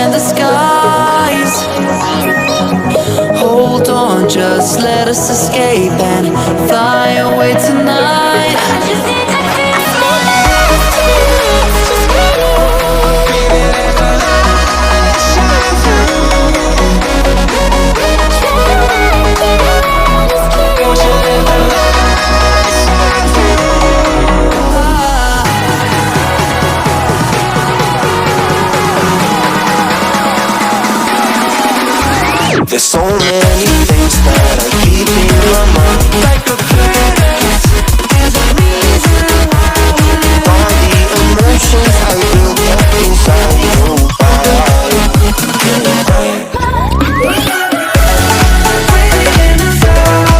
in the skies. Hold on, just let us escape and fly away tonight. There's so many things that are keeping my mind like a purpose. There's a reason why we live. All the emotions I built up inside your body. Breathing in the stars.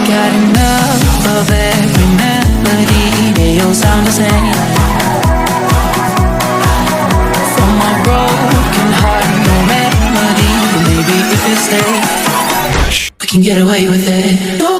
Got enough of every melody. They all sound the same. From my broken heart, no remedy. But maybe if you stay, we can get away with it.